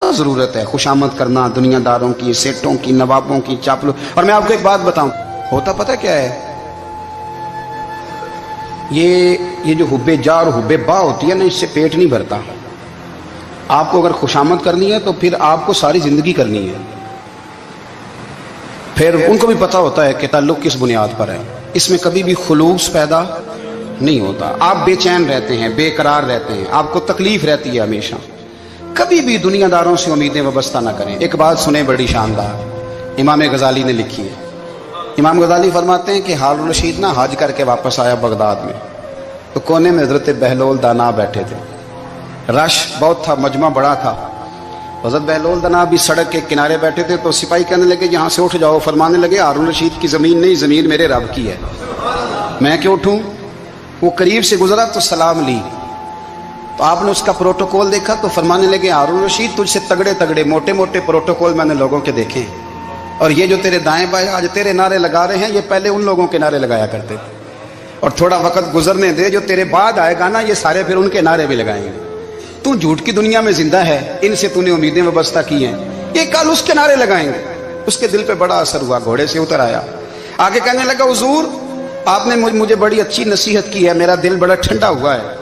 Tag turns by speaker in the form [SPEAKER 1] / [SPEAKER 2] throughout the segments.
[SPEAKER 1] کیا ضرورت ہے खुशामद करना दुनिया दारों की, सेठों की, नवाबों की, चापलू। और मैं आपको एक बात बताऊं, होता पता क्या है, ये जो हुब्बे जा और हुब्बे बा होती है ना, इससे पेट नहीं भरता। आपको अगर खुशामद करनी है तो फिर आपको सारी जिंदगी करनी है। फिर उनको भी पता होता है कि ताल्लुक किस बुनियाद पर है, इसमें कभी भी खुलूस पैदा नहीं होता। आप बेचैन रहते हैं, बेकरार रहते हैं, आपको तकलीफ रहती है हमेशा। कभी भी दुनियादारों से उम्मीदें वाबस्ता ना करें। एक बात सुने बड़ी शानदार, इमाम गजाली ने लिखी है। इमाम गजाली फरमाते हैं कि हारून रशीद ना हज करके वापस आया बगदाद में, तो कोने में हजरत बहलोल दाना बैठे थे। रश बहुत था, मजमा बड़ा था। हजरत बहलोल दाना भी सड़क के किनारे बैठे थे, तो सिपाही कहने लगे यहाँ से उठ जाओ। फरमाने लगे हारून रशीद की ज़मीन नहीं, ज़मीन मेरे रब की है, मैं क्यों उठूँ। वो करीब से गुजरा तो सलाम ली, तो आपने उसका प्रोटोकॉल देखा तो फरमाने लगे हारून रशीद तुझसे तगड़े तगड़े मोटे मोटे प्रोटोकॉल मैंने लोगों के देखे, और ये जो तेरे दाएं बाएं आज तेरे नारे लगा रहे हैं, ये पहले उन लोगों के नारे लगाया करते थे। और थोड़ा वक्त गुजरने दे, जो तेरे बाद आएगा ना, ये सारे फिर उनके नारे भी लगाएंगे। तू झूठ की दुनिया में जिंदा है, इनसे तूने उम्मीदें वाबस्ता की हैं, ये कल उसके नारे लगाएंगे। उसके दिल पे बड़ा असर हुआ, घोड़े से उतर आया, आगे कहने लगा हुजूर आपने मुझे बड़ी अच्छी नसीहत की है, मेरा दिल बड़ा ठंडा हुआ है।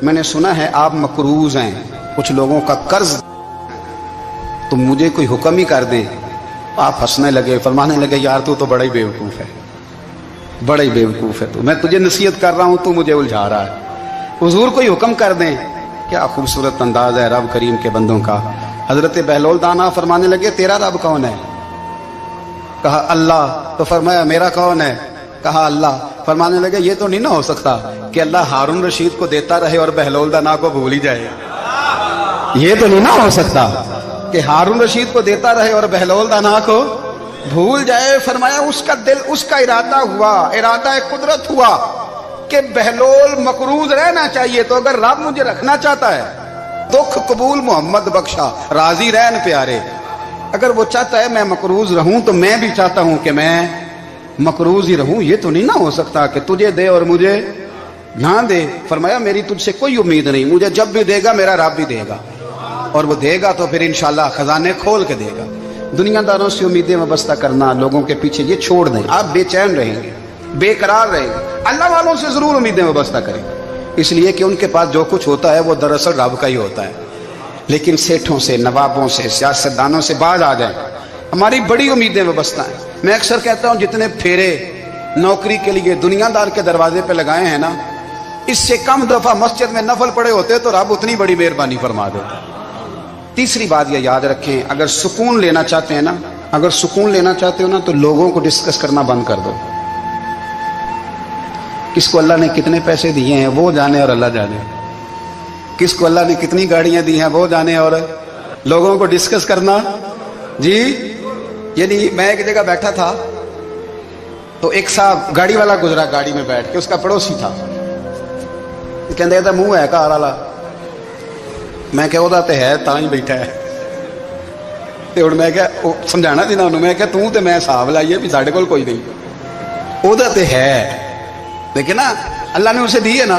[SPEAKER 1] मैंने सुना है आप मकरूज हैं, कुछ लोगों का कर्ज, तो मुझे कोई हुक्म ही कर दें। आप हंसने लगे, फरमाने लगे यार तू तो बड़ा ही बेवकूफ़ है, बड़ा ही बेवकूफ़ है तू, मैं तुझे नसीहत कर रहा हूँ, तू मुझे उलझा रहा है। हुजूर कोई हुक्म कर दें। क्या खूबसूरत अंदाज है रब करीम के बंदों का। हजरत बहलोल दाना फरमाने लगे तेरा रब कौन है। कहा अल्लाह। तो फरमाया मेरा कौन है। कहा अल्लाह। फरमाने लगे ये तो नहीं ना हो सकता कि अल्लाह हारून रशीद को देता रहे और बहलोल दाना को भूल ही जाए। ये तो नहीं ना हो सकता कि हारून रशीद को देता रहे और बहलोल दाना को भूल जाए। फरमाया उसका दिल, उसका इरादा हुआ, इरादा कुदरत हुआ कि बहलोल मकरूज रहना चाहिए, तो अगर रब मुझे रखना चाहता है, दुख कबूल मोहम्मद बख्शा राजी रहन प्यारे, अगर वो चाहता है मैं मकरूज रहूं तो मैं भी चाहता हूं कि मैं मकरूज ही रहूं। ये तो नहीं ना हो सकता कि तुझे दे और मुझे ना दे। फरमाया मेरी तुझसे कोई उम्मीद नहीं, मुझे जब भी देगा मेरा रब भी देगा, और वो देगा तो फिर इंशाल्लाह खजाने खोल के देगा। दुनियादारों से उम्मीदें वाबस्ता करना, लोगों के पीछे, ये छोड़ दें। आप बेचैन रहेंगे, बेकरार रहेंगे। अल्लाह वालों से जरूर उम्मीदें वाबस्ता करें, इसलिए कि उनके पास जो कुछ होता है वो दरअसल रब का ही होता है। लेकिन सेठों से, नवाबों से, सियासतदानों से बाज आ जाए, हमारी बड़ी उम्मीदें वाबस्ता हैं। मैं अक्सर कहता हूं जितने फेरे नौकरी के लिए दुनियादार के दरवाजे पे लगाए हैं ना, इससे कम दफा मस्जिद में नफल पड़े होते तो रब उतनी बड़ी मेहरबानी फरमा देता। तीसरी बात यह याद रखें, अगर सुकून लेना चाहते हैं ना, अगर सुकून लेना चाहते हो ना, तो लोगों को डिस्कस करना बंद कर दो। किसको अल्लाह ने कितने पैसे दिए हैं वो जाने और अल्लाह जाने, किसको अल्लाह ने कितनी गाड़ियां दी हैं वो जाने, और लोगों को डिस्कस करना जी। यानी मैं एक जगह बैठा था, तो एक साहब गाड़ी वाला गुजरा, गाड़ी में बैठ के, उसका पड़ोसी था, कहते था मुंह है कार वाला। मैं क्या ਉਹਦਾ ਤੇ ਹੈ ਤਾਂ ਹੀ ਬੈਠਾ ਹੈ। ਤੇ ਹੁਣ ਮੈਂ ਕਿਹਾ ਉਹ ਸਮਝਾਣਾ ਸੀ ਨਾ ਉਹਨੂੰ, ਮੈਂ ਕਿਹਾ ਤੂੰ ਤੇ ਮੈਂ ਹਿਸਾਬ ਲਾਈਏ ਵੀ ਸਾਡੇ ਕੋਲ ਕੋਈ ਨਹੀਂ, ਉਹਦਾ ਤੇ ਹੈ, लेकिन ना अल्लाह ने उसे दी है ना,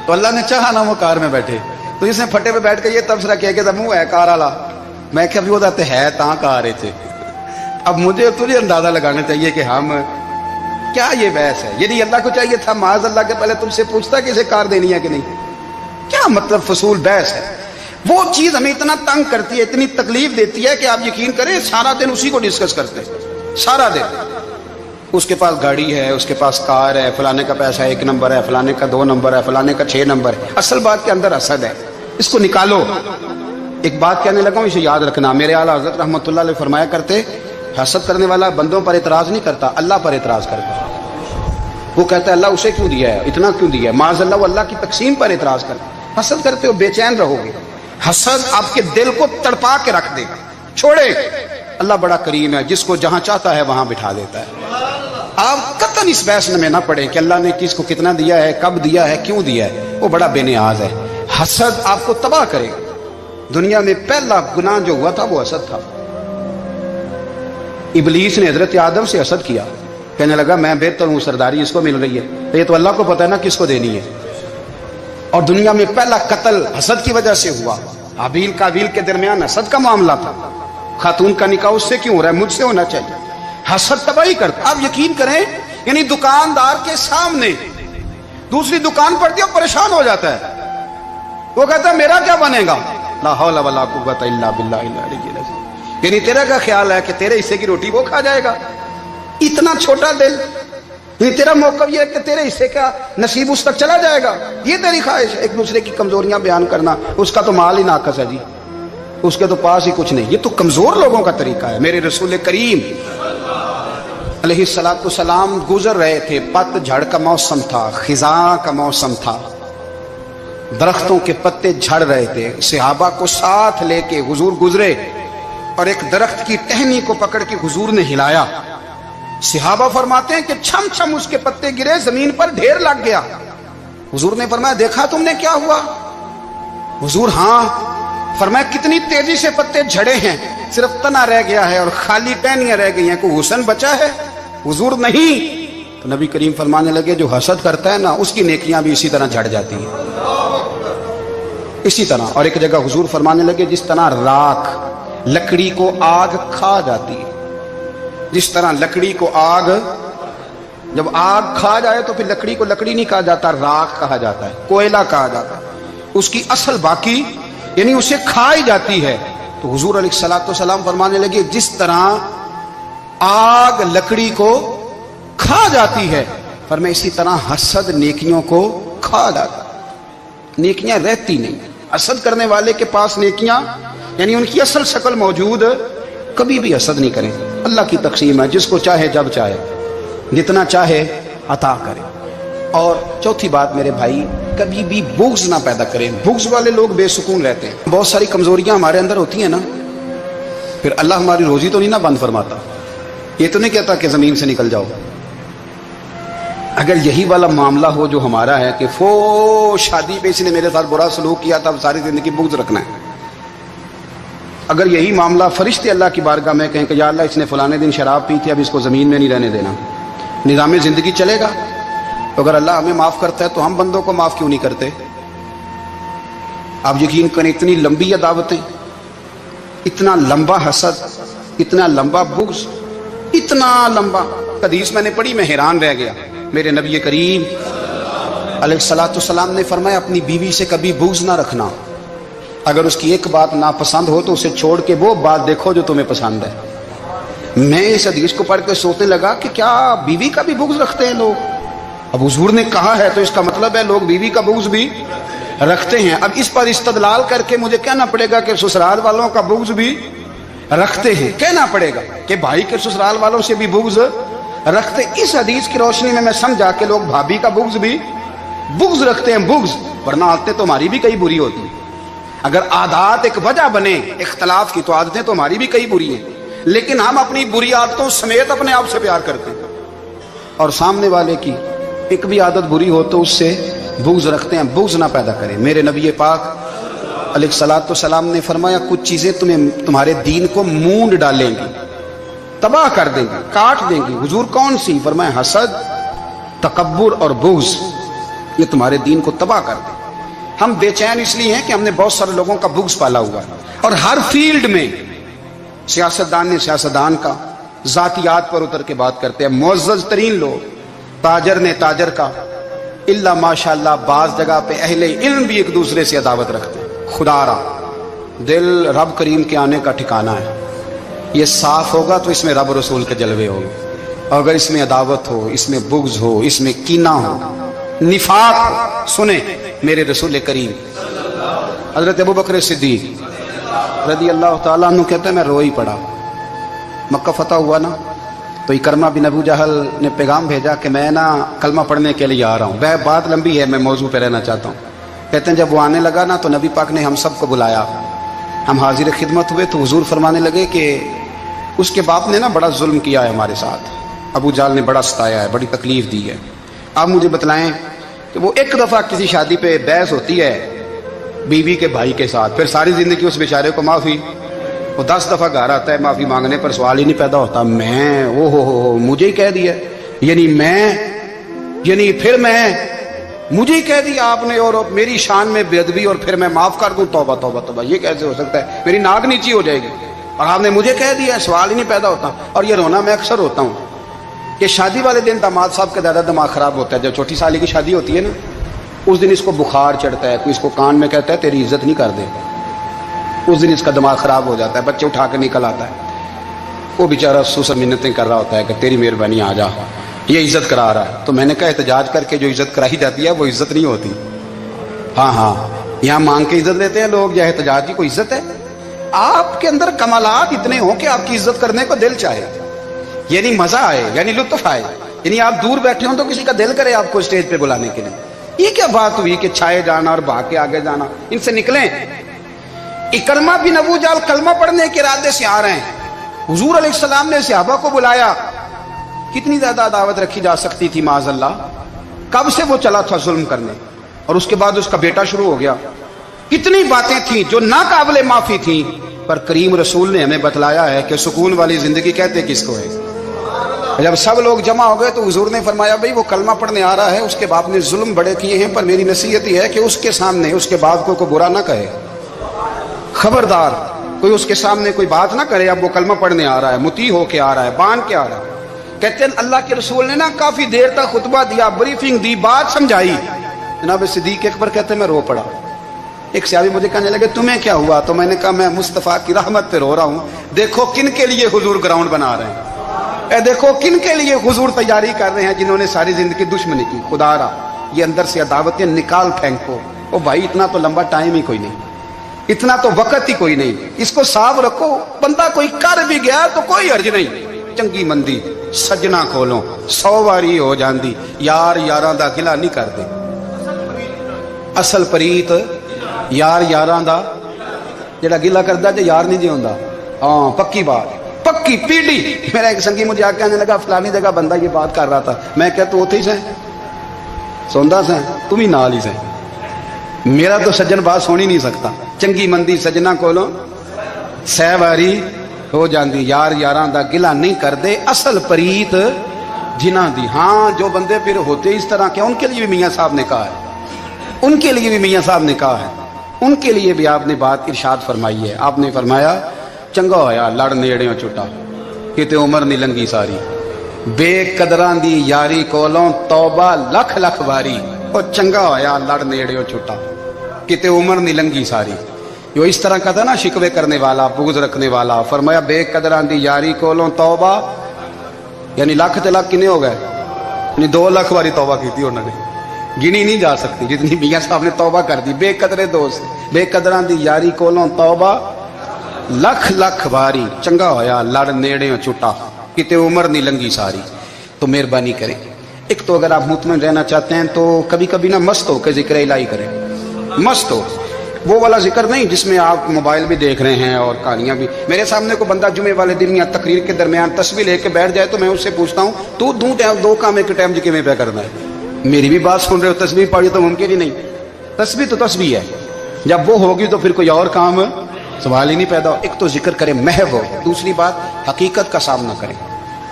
[SPEAKER 1] तो अल्लाह ने चाहा ना वो कार में बैठे, तो इसने फटे पे बैठ के ये तबसरा किया कि मुंह है कार वाला। मैं क्या भी होता है ता कार है। अब मुझे तुझे अंदाजा लगाना चाहिए कि हम क्या ये बहस है। यदि अल्लाह को चाहिए था माज अल्लाह के पहले तुमसे पूछता कि इसे कार देनी है कि नहीं। क्या मतलब फसूल बहस है। वो चीज हमें इतना तंग करती है, इतनी तकलीफ देती है कि आप यकीन करें सारा दिन उसी को डिस्कस करते हैं, सारा दिन। उसके पास गाड़ी है, उसके पास कार है, फलाने का पैसा 1 नंबर है, फलाने का 2 नंबर है, फलाने का 6 नंबर है। असल बात के अंदर हसद है, इसको निकालो। एक बात कहने लगा हूं, इसे याद रखना। मेरे आला हज़रत रहमतुल्लाह अलैह फरमाया करते, हसद करने वाला बंदों पर इतराज नहीं करता, अल्लाह पर इतराज करता। वो कहता है अल्लाह उसे क्यों दिया है, इतना क्यों दिया है, माज़अल्लाह, वो अल्लाह की तकसीम पर इतराज करता। हसद करते हो बेचैन रहोगे, हसद आपके दिल को तड़पा के रख देगा। छोड़े, अल्लाह बड़ा करीम है, जिसको जहां चाहता है वहां बिठा देता है। आप कतन इस बहस में ना पड़े कि अल्लाह ने किसको कितना दिया है, कब दिया है, क्यों दिया है, वो बड़ा बेनियाज है। हसद आपको तबाह करेगा। दुनिया में पहला गुनाह जो हुआ था वो हसद था। इबलीस ने हजरत आदम से हसद किया, कहने लगा मैं बेहतर हूं, सरदारी इसको मिल रही है, तो ये तो अल्लाह को पता है ना किसको देनी है। और दुनिया में पहला कत्ल हसद की वजह से हुआ। हाबील काबील के दरमियान हसद का मामला था, खातून का निकाह उससे क्यों हो रहा है, मुझसे होना चाहिए। हसद तबाही करता। आप यकीन करें, यानी दुकानदार के सामने दूसरी दुकान पड़ती है और परेशान हो जाता है। वो कहता है मेरा क्या बनेगा, ला हौला वला कुव्वता इल्ला बिल्लाहिल अलिय्यिल अज़ीम। यानी तेरा क्या ख्याल है कि तेरे हिस्से की रोटी वो खा जाएगा, इतना छोटा दिल। ये तेरा मौका ये है कि तेरे हिस्से का नसीब उस तक चला जाएगा, ये तेरी ख्वाहिश। एक दूसरे की कमजोरियां बयान करना, उसका तो माल ही नाकस है जी, उसके तो पास ही कुछ नहीं। ये तो कमजोर लोगों का तरीका है। मेरे रसूल करीम अलैहिस्सलातु सलाम गुजर रहे थे, पतझड़ का मौसम था, खिजा का मौसम था, दरख्तों के पत्ते झड़ रहे थे। सहाबा को साथ लेके हुजूर गुजरे और एक दरख्त की टहनी को पकड़ के हुजूर ने हिलाया। सहाबा फरमाते हैं कि छम छम उसके पत्ते गिरे, जमीन पर ढेर लग गया। हुजूर ने फरमाया देखा तुमने क्या हुआ? हुजूर हाँ। फरमाया कितनी तेजी से पत्ते झड़े हैं, सिर्फ तना रह गया है और खाली टहनियां रह गई हैं, कोई हुस्न बचा है? हुजूर नहीं। तो नबी करीम फरमाने लगे जो हसद करता है ना, उसकी नेकियां भी इसी तरह झड़ जाती हैं, इसी तरह। और एक जगह हुजूर फरमाने लगे जिस तरह राख लकड़ी को आग खा जाती है, जिस तरह लकड़ी को आग, जब आग खा जाए तो फिर लकड़ी को लकड़ी नहीं कहा जाता, राख कहा जाता है, कोयला कहा जाता है, उसकी असल बाकी यानी उसे खाई जाती है। तो हुजूर अलैहिस्सलातु सलाम फरमाने लगे जिस तरह आग लकड़ी को खा जाती है, फरमाया इसी तरह हसद नेकियों को खा जाता है, नेकियां रहती नहीं। हसद करने वाले के पास नेकियां यानी उनकी असल शक्ल मौजूद, कभी भी हसद नहीं करें। अल्लाह की तकसीम है, जिसको चाहे जब चाहे जितना चाहे अता करे। और चौथी बात मेरे भाई, कभी भी बुग़्ज़ ना पैदा करें। बुग़्ज़ वाले लोग बेसुकून रहते हैं। बहुत सारी कमजोरियां हमारे अंदर होती हैं ना, फिर अल्लाह हमारी रोजी तो नहीं ना बंद फरमाता। ये तो नहीं कहता कि जमीन से निकल जाओ। अगर यही वाला मामला हो जो हमारा है कि फो शादी पे इसने मेरे साथ बुरा सलूक किया था, अब सारी जिंदगी बुग़्ज़ रखना है। अगर यही मामला फरिश्ते अल्लाह की बारगाह में कहें कि या अल्लाह इसने फलाने दिन शराब पी थी, अब इसको ज़मीन में नहीं रहने देना, निज़ाम ज़िंदगी चलेगा? तो अगर अल्लाह हमें माफ़ करता है तो हम बंदों को माफ़ क्यों नहीं करते? आप यकीन करें, इतनी लंबी अदावतें, इतना लंबा हसद, इतना लंबा बुग़्ज़, इतना लंबा। हदीस मैंने पढ़ी, मैं हैरान रह गया। मेरे नबी करीम अलैहिस्सलातु सलाम ने फरमाया अपनी बीवी से कभी बुग़्ज़ ना रखना। अगर उसकी एक बात नापसंद हो तो उसे छोड़ के वो बात देखो जो तुम्हें पसंद है। मैं इस हदीस को पढ़ के सोचने लगा कि क्या बीवी का भी बुग़्ज़ रखते हैं लोग? अब हुजूर ने कहा है तो इसका मतलब है लोग बीवी का बुग़्ज़ भी रखते हैं। अब इस पर इस्तदलाल करके मुझे कहना पड़ेगा कि ससुराल वालों का बुग़्ज़ भी रखते हैं। कहना पड़ेगा कि भाई के ससुराल वालों से भी बुग़्ज़ रखते। इस हदीस की रोशनी में मैं समझा कि लोग भाभी का बुग़्ज़ भी बुग़्ज़ रखते हैं। बुग़्ज़, वरना आदतें तो हमारी भी कई बुरी होती हैं। अगर आदत एक वजह बने इख्तलाफ की, तो आदतें तो हमारी भी कई बुरी हैं, लेकिन हम अपनी बुरी आदतों समेत अपने आप से प्यार करते हैं, और सामने वाले की एक भी आदत बुरी हो तो उससे बुग़्ज़ रखते हैं। बुग़्ज़ ना पैदा करें। मेरे नबी पाक अलैहिस्सलातु सलाम ने फरमाया कुछ चीज़ें तुम्हारे दीन को मूंड डालेंगी, तबाह कर देंगी, काट देंगी। हुजूर कौन सी? फरमाया हसद, तकब्बुर और बुग़्ज़, ये तुम्हारे दीन को तबाह कर दें। हम बेचैन इसलिए हैं कि हमने बहुत सारे लोगों का बुग़्ज़ पाला हुआ है, और हर फील्ड में सियासतदान ने सियासतदान का, ज़ातियात पर उतर के बात करते हैं। मुअज़्ज़ज़ तरीन लोग, ताजर ने ताजर का, इल्ला माशाअल्लाह बाज़ जगह पे अहले इल्म भी एक दूसरे से अदावत रखते हैं। खुदारा दिल रब करीम के आने का ठिकाना है। ये साफ होगा तो इसमें रब रसूल के जलवे होंगे, और अगर इसमें अदावत हो, इसमें बुग़्ज़ हो, इसमें कीना हो, निफाक हो। सुने मेरे रसूल करीम हज़रत अबू बकर सिद्दीक़ रज़ी अल्लाह ताला अन्हु कहते हैं मैं रो ही पड़ा। मक्का फतह हुआ ना, तो इकरमा बिन अबू जहल ने पैगाम भेजा कि मैं ना कलमा पढ़ने के लिए आ रहा हूँ। वह बात लंबी है, मैं मौजू पे रहना चाहता हूँ। कहते हैं जब वो आने लगा ना, तो नबी पाक ने हम सबको बुलाया, हम हाजिर खिदमत हुए। तो हुजूर फरमाने लगे कि उसके बाप ने ना बड़ा जुल्म किया है हमारे साथ, अबू जहल ने बड़ा सताया है, बड़ी तकलीफ दी है। आप मुझे बतलाएं कि वो एक दफ़ा किसी शादी पे बहस होती है बीवी के भाई के साथ, फिर सारी ज़िंदगी उस बेचारे को माफ़ी, वो 10 दफ़ा घर आता है, माफ़ी मांगने पर सवाल ही नहीं पैदा होता। मैं ओ हो मुझे ही कह दिया, यानी मैं, यानी फिर मैं मुझे ही कह दिया आपने और मेरी शान में बेअदबी और फिर मैं माफ कर दूं, तौबा तौबा तौबा, ये कैसे हो सकता है? मेरी नाक नीची हो जाएगी और आपने मुझे कह दिया, सवाल ही नहीं पैदा होता। और ये रोना मैं अक्सर होता हूँ कि शादी वाले दिन दामाद साहब का ज़्यादा दिमाग खराब होता है। जब छोटी साली की शादी होती है ना, उस दिन इसको बुखार चढ़ता है, कोई इसको कान में कहता है तेरी इज्जत नहीं कर दे, उस दिन इसका दिमाग खराब हो जाता है, बच्चे उठा के निकल आता है, वो बेचारा अफसोस मिन्नतें कर रहा होता है कि तेरी मेहरबानी आ जा, ये इज्जत करा रहा है। तो मैंने कहा एहतजाज करके जो इज्जत कराई जाती है वो इज्जत नहीं होती। हाँ हाँ, यहाँ मांग के इज्जत लेते हैं लोग, या एहतजाज की कोई इज्जत है? आपके अंदर कमालात इतने हो कि आपकी इज्जत करने को दिल चाहे, यानी मजा आए, यानी लुत्फ आए, यानी आप दूर बैठे हो तो किसी का दिल करे आपको स्टेज पे बुलाने के लिए। ये क्या बात हुई कि छाए जाना और भाग के आगे जाना? इनसे निकलें। इकरमा बिन अबू जाल कलमा पढ़ने के इरादे से आ रहे हैं, हुजूर अलैहिस्सलाम ने सहाबा को बुलाया। कितनी ज्यादा दावत रखी जा सकती थी माज़अल्लाह? कब से वो चला था जुल्म करने, और उसके बाद उसका बेटा शुरू हो गया। कितनी बातें थी जो नाकाबिले माफी थी, पर करीम रसूल ने हमें बतलाया है कि सुकून वाली जिंदगी कहते किसको है। जब सब लोग जमा हो गए तो हुजूर ने फरमाया, भाई वो कलमा पढ़ने आ रहा है, उसके बाप ने जुल्म बड़े किए हैं, पर मेरी नसीहत ही है कि उसके सामने उसके बाप को बुरा ना कहे, खबरदार कोई उसके सामने कोई बात ना करे। अब वो कलमा पढ़ने आ रहा है, मुती होके आ रहा है, बांध के आ रहा है। कहते हैं अल्लाह के रसूल ने ना काफी देर तक खुतबा दिया, ब्रीफिंग दी, बात समझाई। जनाब सिद्दीक अकबर कहते हैं मैं रो पड़ा। एक सहाबी मुझे कहने लगे तुम्हें क्या हुआ? तो मैंने कहा मैं मुस्तफ़ा की रहमत पे रो रहा हूँ। देखो किन के लिए हुजूर ग्राउंड बना रहे हैं, देखो किन के लिए हुजूर तैयारी कर रहे हैं, जिन्होंने सारी जिंदगी दुश्मनी की। खुदारा ये अंदर से अदावतें निकाल फेंको। ओ भाई इतना तो लंबा टाइम ही कोई नहीं, इतना तो वक्त ही कोई नहीं, इसको साफ रखो। बंदा कोई कर भी गया तो कोई अर्ज नहीं। चंगी मंदी सजना कोलों 100 वारी हो जाती, यार यारां दा गिला नहीं करते। असल परीत यार यारां दा जेड़ा गिला करदा जे यार नहीं जी होंदा। हाँ पक्की बात, पक्की पीढ़ी। मेरा एक संगी मुझे आके कहने लगा फलानी जगह बंदा ये बात कर रहा था। मैं क्या तू उथे ही सै सुनदा सै, तुम ही नाल ही सै। मेरा तो सज्जन बात सुन ही नहीं सकता। चंगी मंदी सजना कोलों 100 वारी हो जाती, यार यारां दा गिला नहीं करते। असल परीत जिन्हां दी। हाँ जो बंदे फिर होते इस तरह के, उनके लिए भी मियाँ साहब ने कहा है, उनके लिए भी मियाँ साहब ने कहा है, उनके लिए भी आपने बात इरशाद फरमाई है। आपने फरमाया चंगा होया लड़ नेड़ियों छुटा, किते उम्र नहीं लंघी सारी, बेकदरां दी यारी कोलों तौबा लख लख बारी। और चंगा होया लड़ नेड़ियों छुटा, किते उम्र नहीं लंघी सारी। जो इस तरह का था ना शिकवे करने वाला, बुग़्ज़ रखने वाला, फरमाया बेकदरां दी यारी कोलों तौबा, यानी लख ते लख किने हो गए, यानी 2 लाख बारी तौबा की थी उन्होंने, गिनी नहीं जा सकती जितनी मियाँ साहब ने तौबा कर दी। बेकदरे दोस्त बेकदरां दी यारी कोलों तौबा लख लख बारी, चंगा होया लड़ नेड़े छुटा, किते उम्र नहीं लंघी सारी। तो मेहरबानी करें, एक तो अगर आप मुतमईन रहना चाहते हैं तो कभी कभी ना मस्त हो के जिक्र इलाही करें। मस्त हो, वो वाला जिक्र नहीं जिसमें आप मोबाइल भी देख रहे हैं और कहानियां भी। मेरे सामने को बंदा जुमे वाले दिन या तकरीर के दरमियान तस्बीह लेके बैठ जाए तो मैं उससे पूछता हूँ तू दो काम एक टाइम किमें पे करना है? मेरी भी बात सुन रहे हो, तस्बीह पढ़ी तो मुमकिन ही नहीं। तस्बीह तो तस्बीह है, जब वो होगी तो फिर कोई और काम सवाल ही नहीं पैदा हो। एक तो जिक्र करें महव हो, दूसरी बात हकीकत का सामना करें।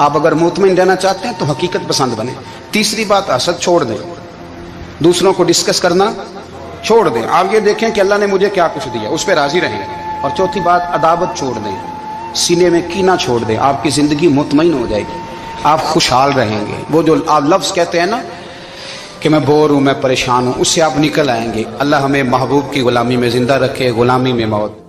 [SPEAKER 1] आप अगर मुतमईन रहना चाहते हैं तो हकीकत पसंद बने। तीसरी बात हसद छोड़ दें, दूसरों को डिस्कस करना छोड़ दें। आप ये देखें कि अल्लाह ने मुझे क्या कुछ दिया, उस पर राजी रहें। और चौथी बात अदावत छोड़ दें, सीने में कीना छोड़ दें। आपकी जिंदगी मुतमईन हो जाएगी, आप खुशहाल रहेंगे। वो जो आप लफ्ज़ कहते हैं ना कि मैं बोर हूँ, मैं परेशान हूँ, उससे आप निकल आएंगे। अल्लाह हमें महबूब की गुलामी में ज़िंदा रखे, गुलामी में मौत।